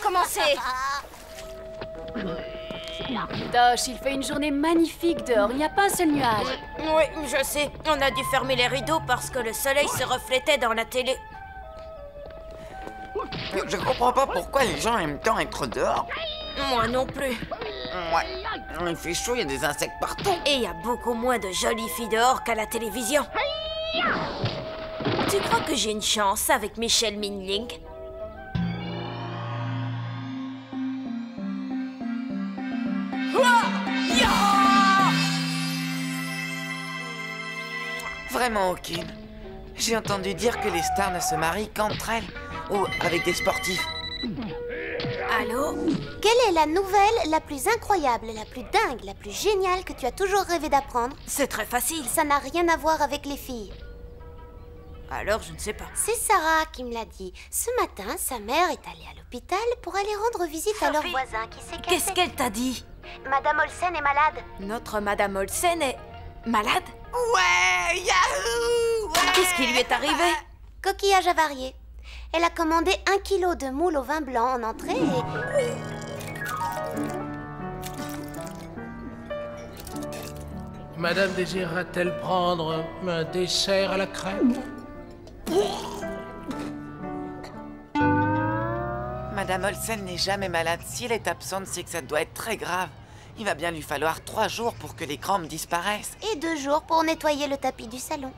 recommencer. Tosh, il fait une journée magnifique dehors, il n'y a pas un seul nuage. Oui, je sais. On a dû fermer les rideaux parce que le soleil se reflétait dans la télé. Je comprends pas pourquoi les gens aiment tant être dehors. Moi non plus. Ouais, il fait chaud, il y a des insectes partout. Et il y a beaucoup moins de jolies filles dehors qu'à la télévision. Tu crois que j'ai une chance avec Michel Minling? Vraiment aucune. J'ai entendu dire que les stars ne se marient qu'entre elles, ou avec des sportifs. Allô? Quelle est la nouvelle la plus incroyable, la plus dingue, la plus géniale que tu as toujours rêvé d'apprendre? C'est très facile. Ça n'a rien à voir avec les filles. Alors, je ne sais pas. C'est Sarah qui me l'a dit. Ce matin, sa mère est allée à l'hôpital pour aller rendre visite à leur voisin qui s'est cassé. Qu'est-ce qu'elle t'a dit? Madame Olsen est malade. Notre Madame Olsen est malade? Ouais, yahoo! Ouais. Qu'est-ce qui lui est arrivé? Coquillage avarié. Elle a commandé 1 kilo de moules au vin blanc en entrée et... Madame désirera-t-elle prendre un dessert à la crème? Madame Olsen n'est jamais malade. Si elle est absente, c'est que ça doit être très grave. Il va bien lui falloir 3 jours pour que les crampes disparaissent. Et 2 jours pour nettoyer le tapis du salon.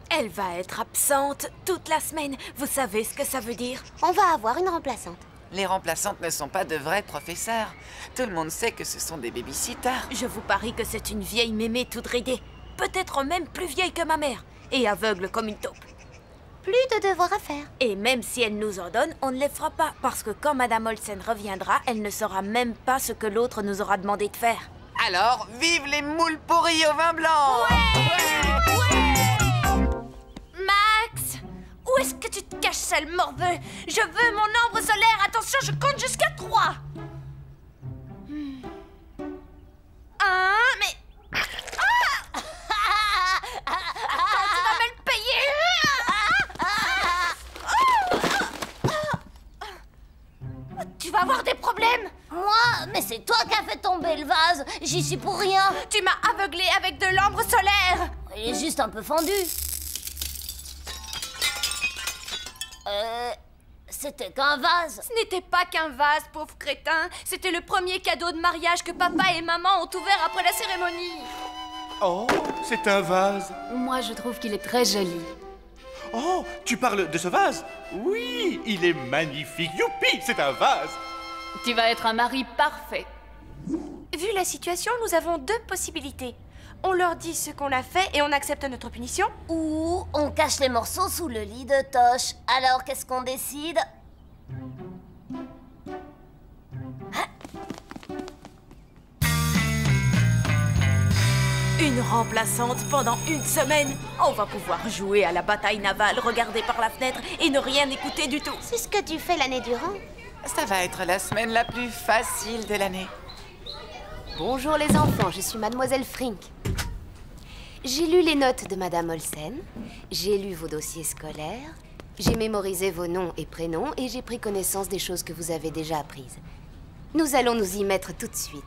Elle va être absente toute la semaine. Vous savez ce que ça veut dire? On va avoir une remplaçante. Les remplaçantes ne sont pas de vrais professeurs. Tout le monde sait que ce sont des babysitters. Je vous parie que c'est une vieille mémé toute ridée. Peut-être même plus vieille que ma mère. Et aveugle comme une taupe. Plus de devoirs à faire. Et même si elle nous en donne, on ne les fera pas. Parce que quand Madame Olsen reviendra, elle ne saura même pas ce que l'autre nous aura demandé de faire. Alors, vive les moules pourries au vin blanc! Max! Où est-ce que tu te caches, sale morveux? Je veux mon ambre solaire. Attention, je compte jusqu'à 3. 1, mais... Attends, tu vas me le payer. Tu vas avoir des problèmes. Moi? Mais c'est toi qui as fait tomber le vase. J'y suis pour rien. Tu m'as aveuglé avec de l'ambre solaire. Il est juste un peu fendu. C'était qu'un vase. Ce n'était pas qu'un vase, pauvre crétin. C'était le premier cadeau de mariage que papa et maman ont ouvert après la cérémonie. Oh, c'est un vase. Moi, je trouve qu'il est très joli. Oh, tu parles de ce vase? Oui, il est magnifique. Youpi, c'est un vase. Tu vas être un mari parfait. Vu la situation, nous avons 2 possibilités. On leur dit ce qu'on a fait et on accepte notre punition. Ou on cache les morceaux sous le lit de Tosh. Alors, qu'est-ce qu'on décide? Une remplaçante pendant 1 semaine. On va pouvoir jouer à la bataille navale, regarder par la fenêtre et ne rien écouter du tout. C'est ce que tu fais l'année durant. Ça va être la semaine la plus facile de l'année. Bonjour les enfants, je suis Mademoiselle Frink. J'ai lu les notes de Madame Olsen, j'ai lu vos dossiers scolaires, j'ai mémorisé vos noms et prénoms et j'ai pris connaissance des choses que vous avez déjà apprises. Nous allons nous y mettre tout de suite.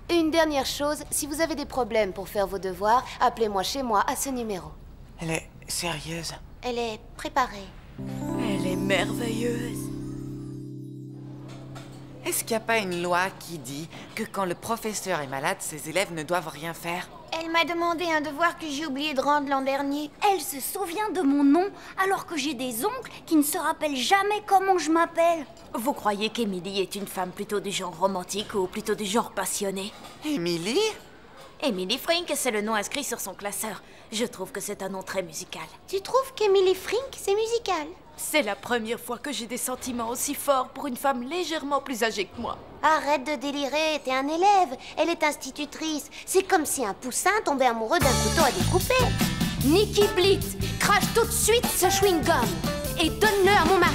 Une dernière chose, si vous avez des problèmes pour faire vos devoirs, appelez-moi chez moi à ce numéro. Elle est sérieuse. Elle est préparée. Elle est merveilleuse. Est-ce qu'il n'y a pas une loi qui dit que quand le professeur est malade, ses élèves ne doivent rien faire? Elle m'a demandé un devoir que j'ai oublié de rendre l'an dernier. Elle se souvient de mon nom, alors que j'ai des oncles qui ne se rappellent jamais comment je m'appelle. Vous croyez qu'Emily est une femme plutôt du genre romantique ou plutôt du genre passionné? Émilie? Emily Frink, c'est le nom inscrit sur son classeur. Je trouve que c'est un nom très musical. Tu trouves qu'Emily Frink, c'est musical? C'est la première fois que j'ai des sentiments aussi forts pour une femme légèrement plus âgée que moi. Arrête de délirer, t'es un élève, elle est institutrice. C'est comme si un poussin tombait amoureux d'un couteau à découper. Nikki Blitz, crache tout de suite ce chewing-gum et donne-le à mon mari.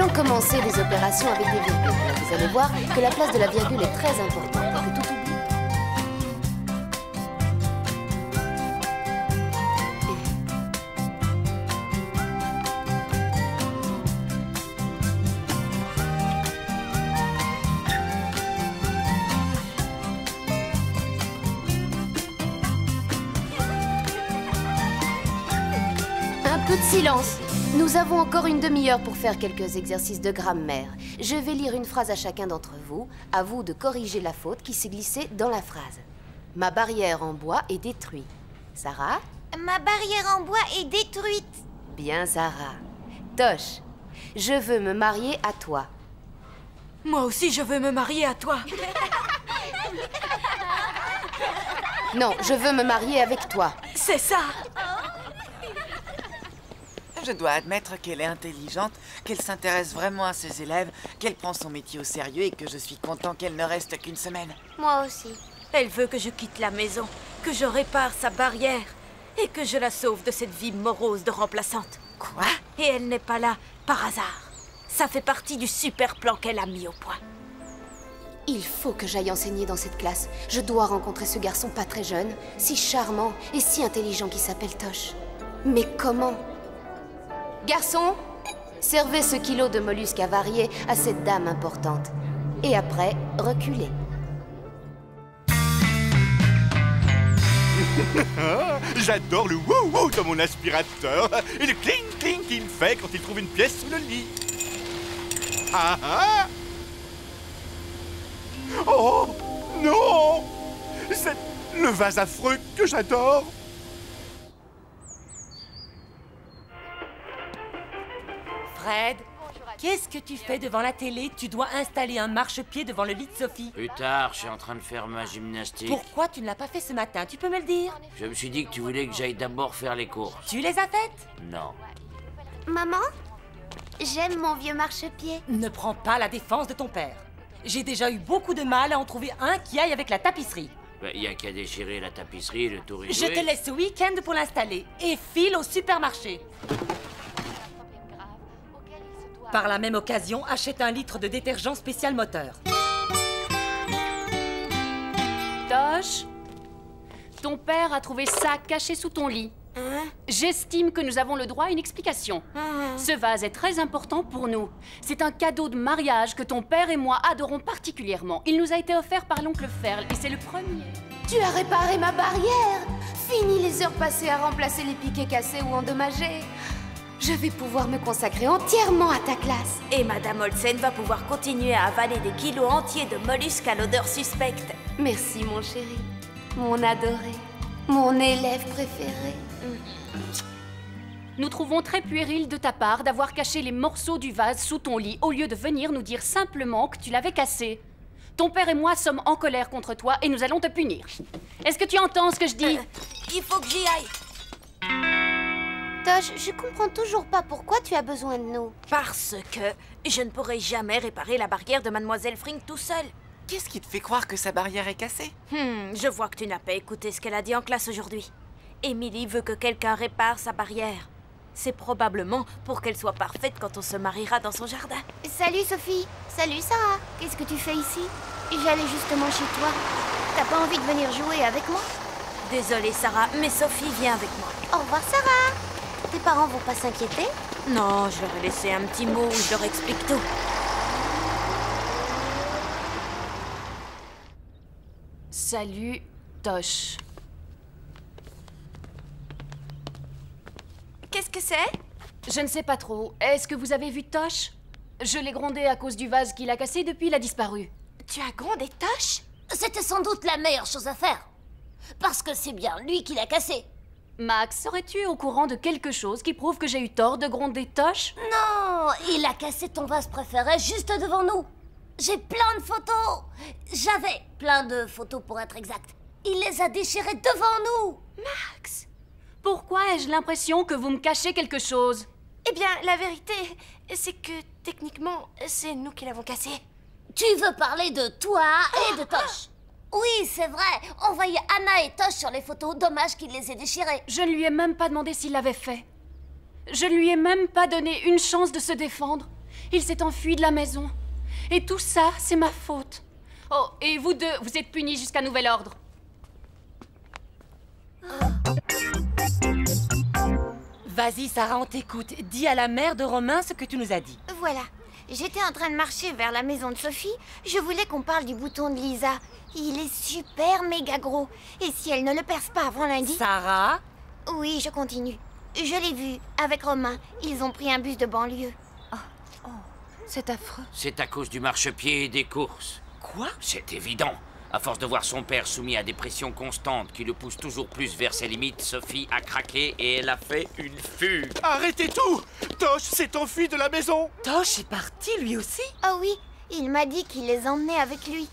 allons commencer les opérations avec des virgules. Vous allez voir que la place de la virgule est très importante et que tout oubli. Un peu de silence. Nous avons encore une demi-heure pour faire quelques exercices de grammaire. Je vais lire une phrase à chacun d'entre vous. À vous de corriger la faute qui s'est glissée dans la phrase. Ma barrière en bois est détruite. Sarah? Ma barrière en bois est détruite. Bien, Sarah. Tosh, je veux me marier à toi. Moi aussi, je veux me marier à toi. Non, je veux me marier avec toi. C'est ça. Je dois admettre qu'elle est intelligente, qu'elle s'intéresse vraiment à ses élèves, qu'elle prend son métier au sérieux et que je suis content qu'elle ne reste qu'une semaine. Moi aussi. Elle veut que je quitte la maison, que je répare sa barrière et que je la sauve de cette vie morose de remplaçante. Quoi? Et elle n'est pas là par hasard. Ça fait partie du super plan qu'elle a mis au point. Il faut que j'aille enseigner dans cette classe. Je dois rencontrer ce garçon pas très jeune, si charmant et si intelligent qui s'appelle Tosh. Mais comment? Garçon, servez ce kilo de mollusques avariés à cette dame importante. Et après, reculez. J'adore le wouh-wouh de mon aspirateur et le cling-cling qu'il fait quand il trouve une pièce sous le lit. Ah ah! Oh non! C'est le vase affreux que j'adore! Fred, qu'est-ce que tu fais devant la télé? Tu dois installer un marchepied devant le lit de Sophie. Plus tard, je suis en train de faire ma gymnastique. Pourquoi tu ne l'as pas fait ce matin? Tu peux me le dire? Je me suis dit que tu voulais que j'aille d'abord faire les courses. Tu les as faites? Non. Maman, j'aime mon vieux marchepied. Ne prends pas la défense de ton père. J'ai déjà eu beaucoup de mal à en trouver un qui aille avec la tapisserie. Il y a qu'à déchirer la tapisserie, le tour est Je joué. te laisse ce week-end pour l'installer et file au supermarché. Par la même occasion, achète un litre de détergent spécial moteur. Tosh, ton père a trouvé ça caché sous ton lit. J'estime que nous avons le droit à une explication. Ce vase est très important pour nous. C'est un cadeau de mariage que ton père et moi adorons particulièrement. Il nous a été offert par l'oncle Ferl et c'est le premier. Tu as réparé ma barrière. Fini les heures passées à remplacer les piquets cassés ou endommagés. Je vais pouvoir me consacrer entièrement à ta classe. Et Madame Olsen va pouvoir continuer à avaler des kilos entiers de mollusques à l'odeur suspecte. Merci, mon chéri. Mon adoré. Mon élève préféré. Nous trouvons très puéril de ta part d'avoir caché les morceaux du vase sous ton lit au lieu de venir nous dire simplement que tu l'avais cassé. Ton père et moi sommes en colère contre toi et nous allons te punir. Est-ce que tu entends ce que je dis? Il faut que j'y aille. Tosh, je comprends toujours pas pourquoi tu as besoin de nous. Parce que je ne pourrai jamais réparer la barrière de Mademoiselle Frink tout seul. Qu'est-ce qui te fait croire que sa barrière est cassée? Je vois que tu n'as pas écouté ce qu'elle a dit en classe aujourd'hui. Émilie veut que quelqu'un répare sa barrière. C'est probablement pour qu'elle soit parfaite quand on se mariera dans son jardin. Salut Sophie. Salut Sarah. Qu'est-ce que tu fais ici? J'allais justement chez toi. T'as pas envie de venir jouer avec moi? Désolée Sarah, mais Sophie vient avec moi. Au revoir Sarah. Tes parents vont pas s'inquiéter? Non, je leur ai laissé un petit mot où je leur explique tout. Salut, Tosh. Qu'est-ce que c'est? Je ne sais pas trop. Est-ce que vous avez vu Tosh? Je l'ai grondé à cause du vase qu'il a cassé depuis il a disparu. Tu as grondé Tosh? C'était sans doute la meilleure chose à faire. Parce que c'est bien lui qui l'a cassé. Max, serais-tu au courant de quelque chose qui prouve que j'ai eu tort de gronder Tosh? Non, il a cassé ton vase préféré juste devant nous. J'ai plein de photos. J'avais plein de photos pour être exact. Il les a déchirées devant nous. Max! Pourquoi ai-je l'impression que vous me cachez quelque chose? Eh bien, la vérité, c'est que techniquement, c'est nous qui l'avons cassé. Tu veux parler de toi et de Tosh? Oui, c'est vrai. On voyait Anna et Tosh sur les photos. Dommage qu'il les ait déchirées. Je ne lui ai même pas demandé s'il l'avait fait. Je ne lui ai même pas donné une chance de se défendre. Il s'est enfui de la maison. Et tout ça, c'est ma faute. Oh, et vous deux, vous êtes punis jusqu'à nouvel ordre. Vas-y, Sarah, on t'écoute. Dis à la mère de Romain ce que tu nous as dit. Voilà. J'étais en train de marcher vers la maison de Sophie. Je voulais qu'on parle du bouton de Lisa. Il est super méga gros. Et si elle ne le perce pas avant lundi... Sarah? Oui, je continue. Je l'ai vu, avec Romain. Ils ont pris un bus de banlieue. Oh, c'est affreux. C'est à cause du marchepied et des courses. Quoi? C'est évident. À force de voir son père soumis à des pressions constantes qui le poussent toujours plus vers ses limites, Sophie a craqué et elle a fait une fugue. Arrêtez tout! Tosh s'est enfui de la maison! Tosh est parti, lui aussi? Oh oui, il m'a dit qu'il les emmenait avec lui.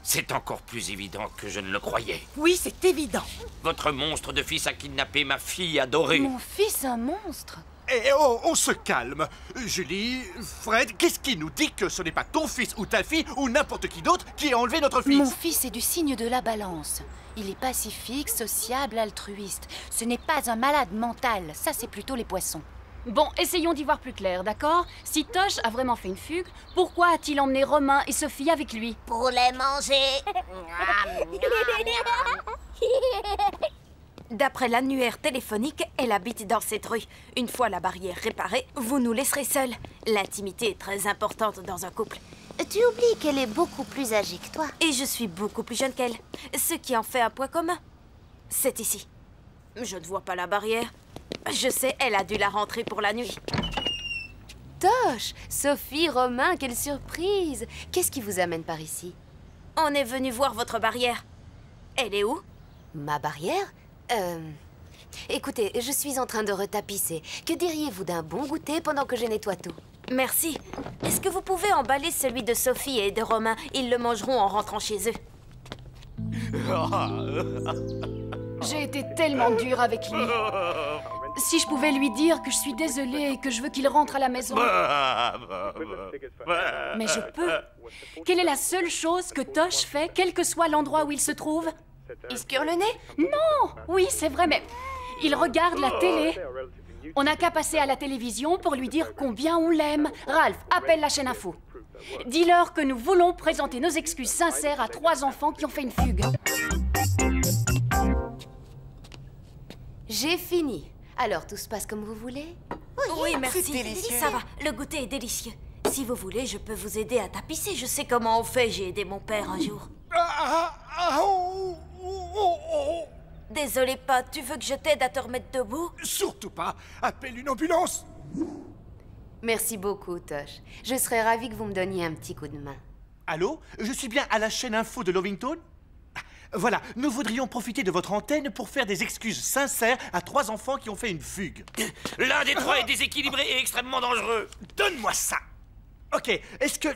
C'est encore plus évident que je ne le croyais. Oui, c'est évident. Votre monstre de fils a kidnappé ma fille adorée. Mon fils, un monstre? Et oh, on se calme. Julie, Fred, qu'est-ce qui nous dit que ce n'est pas ton fils ou ta fille ou n'importe qui d'autre qui a enlevé notre fils? Mon fils est du signe de la balance. Il est pacifique, sociable, altruiste. Ce n'est pas un malade mental, ça c'est plutôt les poissons. Bon, essayons d'y voir plus clair, d'accord? Si Tosh a vraiment fait une fugue, pourquoi a-t-il emmené Romain et Sophie avec lui? Pour les manger. D'après l'annuaire téléphonique, elle habite dans cette rue. Une fois la barrière réparée, vous nous laisserez seuls. L'intimité est très importante dans un couple. Tu oublies qu'elle est beaucoup plus âgée que toi. Et je suis beaucoup plus jeune qu'elle. Ce qui en fait un point commun. C'est ici. Je ne vois pas la barrière. Je sais, elle a dû la rentrer pour la nuit. Tosh, Sophie, Romain, quelle surprise! Qu'est-ce qui vous amène par ici? On est venu voir votre barrière. Elle est où? Ma barrière? Écoutez, je suis en train de retapisser. Que diriez-vous d'un bon goûter pendant que je nettoie tout? Merci. Est-ce que vous pouvez emballer celui de Sophie et de Romain? Ils le mangeront en rentrant chez eux. J'ai été tellement dure avec lui. Si je pouvais lui dire que je suis désolée et que je veux qu'il rentre à la maison. Mais je peux. Quelle est la seule chose que Tosh fait, quel que soit l'endroit où il se trouve? Il se cure le nez? Non! Oui, c'est vrai, mais il regarde la télé. On n'a qu'à passer à la télévision pour lui dire combien on l'aime. Ralph, appelle la chaîne info. Dis-leur que nous voulons présenter nos excuses sincères à 3 enfants qui ont fait une fugue. J'ai fini. Alors, tout se passe comme vous voulez? Oui, merci. C'est délicieux. Ça va, le goûter est délicieux. Si vous voulez, je peux vous aider à tapisser. Je sais comment on fait, j'ai aidé mon père un jour. Désolé, Pat, tu veux que je t'aide à te remettre debout? Surtout pas. Appelle une ambulance. Merci beaucoup, Tosh. Je serais ravie que vous me donniez un petit coup de main. Allô? Je suis bien à la chaîne info de Lovington? Voilà, nous voudrions profiter de votre antenne pour faire des excuses sincères à 3 enfants qui ont fait une fugue. L'un des 3 est déséquilibré et extrêmement dangereux. Donne-moi ça. Ok, est-ce que...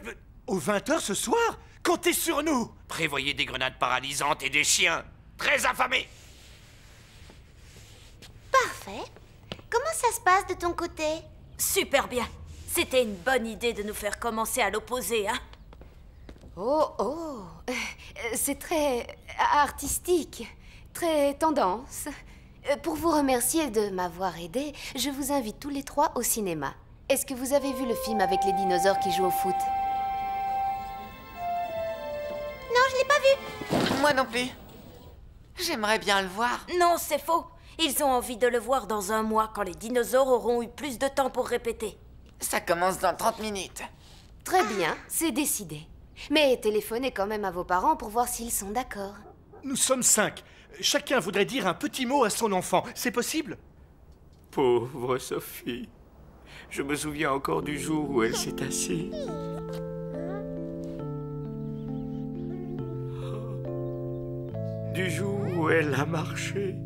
Aux 20h ce soir? Comptez sur nous. Prévoyez des grenades paralysantes et des chiens. Très affamés. Parfait. Comment ça se passe de ton côté? Super bien. C'était une bonne idée de nous faire commencer à l'opposé, hein? Oh, c'est très artistique, très tendance. Pour vous remercier de m'avoir aidé, je vous invite tous les 3 au cinéma. Est-ce que vous avez vu le film avec les dinosaures qui jouent au foot? Non, je l'ai pas vu. Moi non plus. J'aimerais bien le voir. Non, c'est faux. Ils ont envie de le voir dans 1 mois, quand les dinosaures auront eu plus de temps pour répéter. Ça commence dans 30 minutes. Très bien, c'est décidé. Mais téléphonez quand même à vos parents pour voir s'ils sont d'accord. Nous sommes 5. Chacun voudrait dire un petit mot à son enfant. C'est possible? Pauvre Sophie. Je me souviens encore du jour où elle s'est assise. Du jour où elle a marché.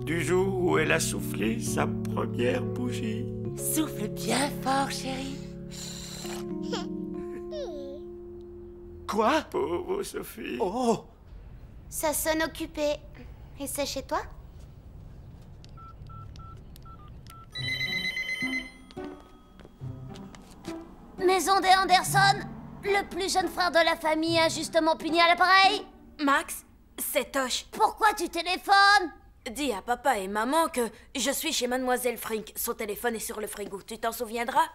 Du jour où elle a soufflé sa première bougie. Souffle bien fort, chérie. Quoi? Pauvre Sophie. Oh! Ça sonne occupé. Et c'est chez toi? Maison des Anderson, le plus jeune frère de la famille injustement puni à l'appareil. Max, c'est Tosh. Pourquoi tu téléphones? Dis à papa et maman que je suis chez Mademoiselle Frink. Son téléphone est sur le frigo, tu t'en souviendras?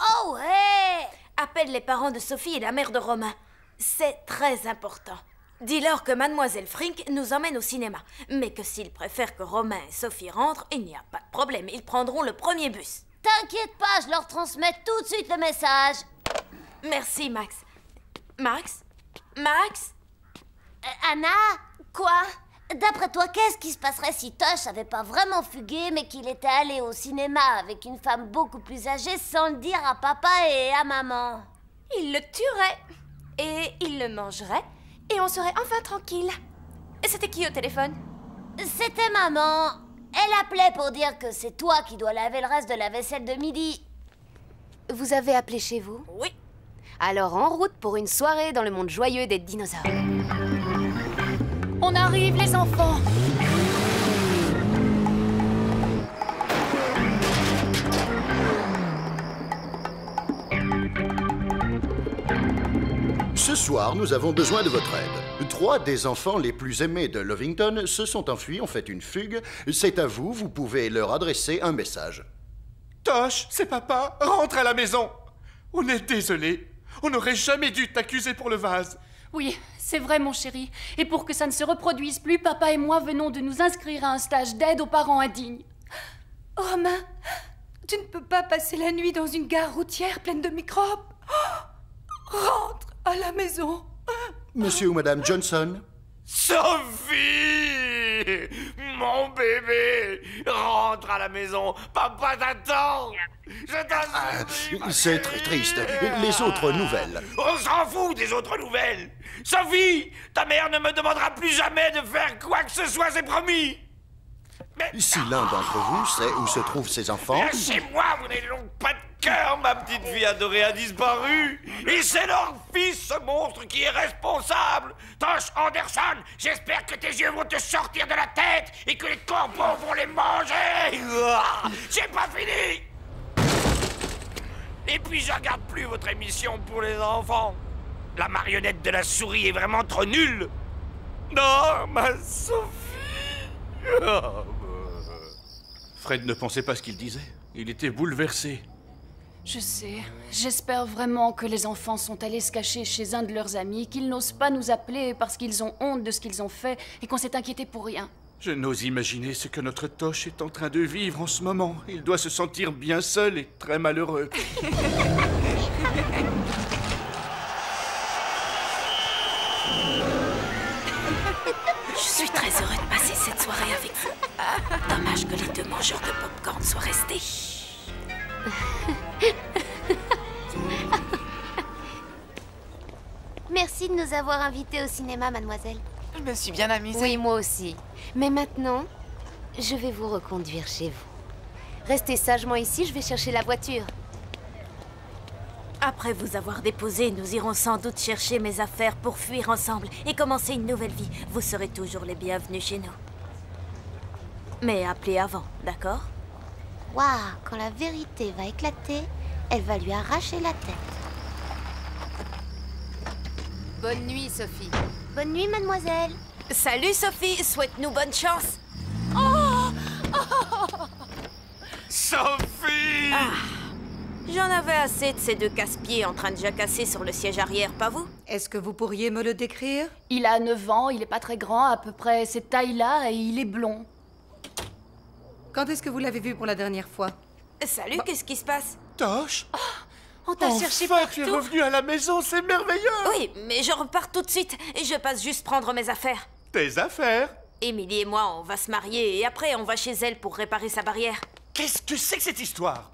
Oh ouais! Appelle les parents de Sophie et la mère de Romain. C'est très important. Dis-leur que Mademoiselle Frink nous emmène au cinéma, mais que s'ils préfèrent que Romain et Sophie rentrent, il n'y a pas de problème, ils prendront le premier bus. T'inquiète pas, je leur transmets tout de suite le message. Merci, Max. Max? Max? Anna? Quoi? D'après toi, qu'est-ce qui se passerait si Tosh avait pas vraiment fugué, mais qu'il était allé au cinéma avec une femme beaucoup plus âgée sans le dire à papa et à maman? Il le tuerait. Et il le mangerait. Et on serait enfin tranquille. Et c'était qui au téléphone? C'était maman. Elle appelait pour dire que c'est toi qui dois laver le reste de la vaisselle de midi. Vous avez appelé chez vous? Oui. Alors en route pour une soirée dans le monde joyeux des dinosaures. On arrive, les enfants! Ce soir, nous avons besoin de votre aide. 3 des enfants les plus aimés de Lovington se sont enfuis, ont fait une fugue. C'est à vous, vous pouvez leur adresser un message. Tosh, c'est papa, rentre à la maison. On est désolé. On n'aurait jamais dû t'accuser pour le vase. Oui, c'est vrai, mon chéri. Et pour que ça ne se reproduise plus, papa et moi venons de nous inscrire à un stage d'aide aux parents indignes. Romain, tu ne peux pas passer la nuit dans une gare routière pleine de microbes. Rentre à la maison. Monsieur ou Madame Johnson? Sophie! Mon bébé! Rentre à la maison! Papa t'attend! Je t'en supplie! C'est très triste. Les autres nouvelles. On s'en fout des autres nouvelles! Sophie! Ta mère ne me demandera plus jamais de faire quoi que ce soit, c'est promis! Mais... Si l'un d'entre vous sait où se trouvent ses enfants... Chez moi, vous n'avez donc pas de cœur, ma petite fille adorée a disparu! Et c'est leur fils, ce monstre, qui est responsable! Tosh Anderson, j'espère que tes yeux vont te sortir de la tête et que les corbeaux vont les manger! J'ai pas fini! Et puis je regarde plus votre émission pour les enfants. La marionnette de la souris est vraiment trop nulle! Non, ma Sophie! Fred ne pensait pas ce qu'il disait. Il était bouleversé. Je sais. J'espère vraiment que les enfants sont allés se cacher chez un de leurs amis, qu'ils n'osent pas nous appeler parce qu'ils ont honte de ce qu'ils ont fait et qu'on s'est inquiété pour rien. Je n'ose imaginer ce que notre Tosh est en train de vivre en ce moment. Il doit se sentir bien seul et très malheureux. Je suis très heureux de passer cette soirée avec vous. Dommage que les 2 mangeurs de pop-corn soient restés. Merci de nous avoir invités au cinéma, mademoiselle. Je me suis bien amusée. Oui, moi aussi. Mais maintenant, je vais vous reconduire chez vous. Restez sagement ici, je vais chercher la voiture. Après vous avoir déposé, nous irons sans doute chercher mes affaires pour fuir ensemble et commencer une nouvelle vie. Vous serez toujours les bienvenus chez nous. Mais appelez avant, d'accord? Waouh, quand la vérité va éclater, elle va lui arracher la tête. Bonne nuit, Sophie. Bonne nuit, mademoiselle. Salut Sophie, souhaite-nous bonne chance. Sophie! J'en avais assez de ces 2 casse-pieds en train de jacasser sur le siège arrière, pas vous? Est-ce que vous pourriez me le décrire? Il a 9 ans, il est pas très grand, à peu près cette taille-là, et il est blond. Quand est-ce que vous l'avez vu pour la dernière fois? Salut, qu'est-ce qui se passe? Tosh? On t'a cherché Enfin, partout. tu es revenu à la maison, c'est merveilleux! Oui, mais je repars tout de suite et je passe juste prendre mes affaires. Tes affaires? Émilie et moi, on va se marier et après on va chez elle pour réparer sa barrière. Qu'est-ce que c'est que cette histoire?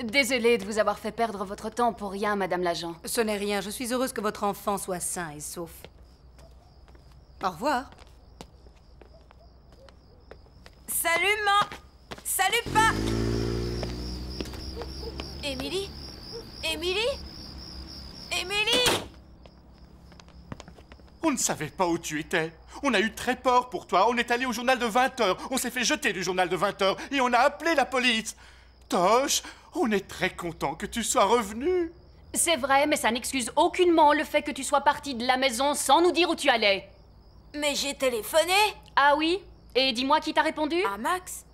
Désolée de vous avoir fait perdre votre temps pour rien, madame l'agent. Ce n'est rien, je suis heureuse que votre enfant soit sain et sauf. Au revoir. Salut, maman! Salut, pas! Émilie? Émilie? Émilie? On ne savait pas où tu étais. On a eu très peur pour toi. On est allé au journal de 20h. On s'est fait jeter du journal de 20h et on a appelé la police. Tosh, on est très content que tu sois revenu. C'est vrai, mais ça n'excuse aucunement le fait que tu sois partie de la maison sans nous dire où tu allais. Mais j'ai téléphoné. Ah oui? Et dis-moi qui t'a répondu? Ah, Max.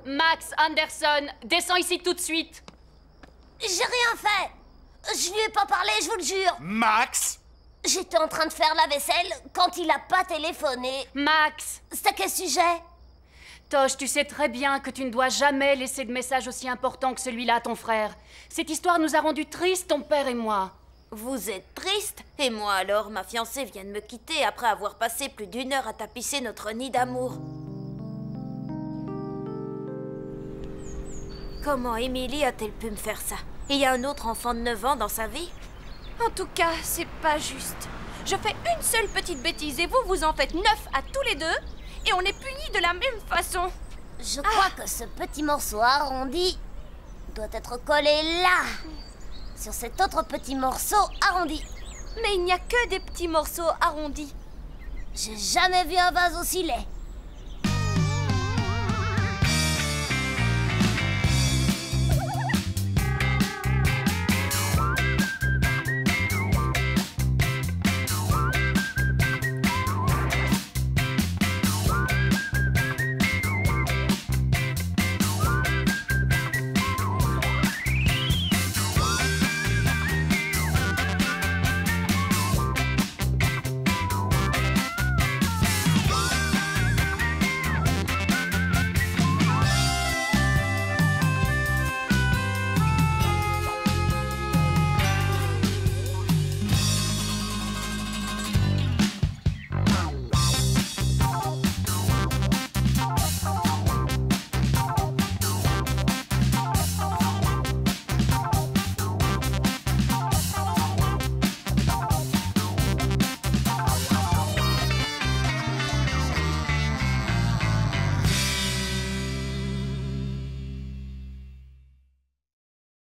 Max Anderson, descends ici tout de suite. J'ai rien fait. Je lui ai pas parlé, je vous le jure. Max? J'étais en train de faire la vaisselle quand il a pas téléphoné. Max! C'est à quel sujet? Tosh, tu sais très bien que tu ne dois jamais laisser de message aussi important que celui-là à ton frère. Cette histoire nous a rendus tristes, ton père et moi. Vous êtes triste? Et moi alors, ma fiancée vient de me quitter après avoir passé plus d'1 heure à tapisser notre nid d'amour. Comment Emily a-t-elle pu me faire ça? Il y a un autre enfant de 9 ans dans sa vie? En tout cas, c'est pas juste. Je fais une seule petite bêtise et vous en faites 9 à tous les deux et on est punis de la même façon. Je crois que ce petit morceau arrondi doit être collé là, sur cet autre petit morceau arrondi. Mais il n'y a que des petits morceaux arrondis. J'ai jamais vu un vase aussi laid.